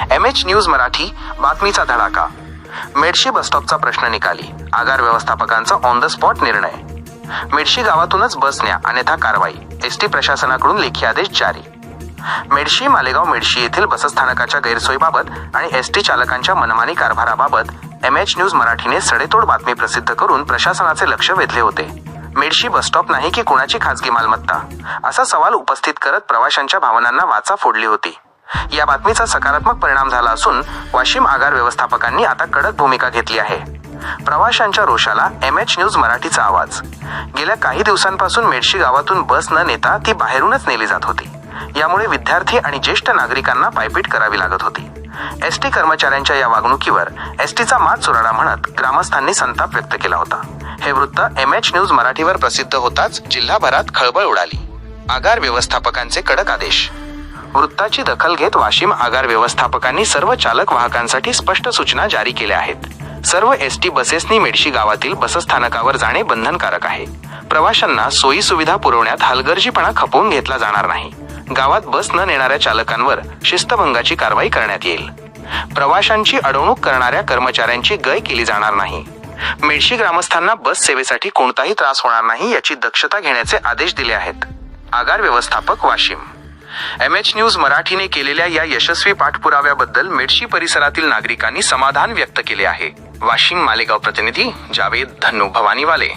MH news Marathi बातमीचा धडाका. मेडशी बसस्टॉपचा प्रश्न निकाली, आगार व्यवस्थापकांचा ऑन द स्पॉट निर्णय. मेडशी गावातूनच बस न्या अन्यथा कारवाई, एसटी प्रशासनाकडून लेखी आदेश जारी. मेडशी मालेगाव मेडशी येथील बसस्थानकाच्या गैरसोयीबाबत आणि एसटी चालकांच्या मनमानी कारभाराबाबत MH न्यूज मराठीने सडेतोड बातमी प्रसिद्ध करून प्रशासनाचे लक्ष वेधले होते. मेडशी बसस्टॉप नाही की कुणाची खासगी मालमत्ता, असा सवाल उपस्थित करत प्रवाशांच्या भावनांना वाचा फोडली होती. या बातमीचा सकारात्मक परिणाम झाला असून वाशिम आगार व्यवस्थापकांनी आता कडक भूमिका घेतली आहे. प्रवाशांच्या रोषाला MH न्यूज मराठीचा आवाज. गेल्या काही दिवसांपासून मेडशी गावातून बस न नेता ती बाहेरूनच नेली जात होती. यामुळे विद्यार्थी आणि ज्येष्ठ नागरिकांना पायपीट करावी लागत होती. एसटी कर्मचाऱ्यांच्या या वागणुकीवर एसटीचा मात चुराडा म्हणत ग्रामस्थांनी संताप व्यक्त केला होता. हे वृत्त MH न्यूज मराठीवर प्रसिद्ध होताच जिल्हाभरात खळबळ उडाली. आगार व्यवस्थापकांचे कडक आदेश. वृत्ताची दखल घेत वाशिम आगार व्यवस्थापकांनी सर्व चालक वाहकांसाठी स्पष्ट सूचना जारी केल्या आहेत. सर्व एसटी बसेसनी मेडशी गावातील बसस्थानकावर जाणे बंधनकारक आहे. प्रवाशांना सोयी सुविधा पुरवण्यात हलगर्जीपणा खपवून घेतला जाणार नाही. गावात बस न नेणाऱ्या चालकांवर शिस्तभंगाची कारवाई करण्यात येईल. प्रवाशांची अडवणूक करणाऱ्या कर्मचाऱ्यांची गय केली जाणार नाही. मेडशी ग्रामस्थांना बस सेवेसाठी कोणताही त्रास होणार नाही याची दक्षता घेण्याचे आदेश दिले आहेत. आगार व्यवस्थापक वाशिम. MH न्यूज मराठीने केलेल्या या यशस्वी पाठपुराव्याबद्दल मेडशी परिसरातील नागरिकांनी समाधान व्यक्त केले आहे. वाशिम मालेगाव प्रतिनिधी जावेद धन्नू भवानीवाले.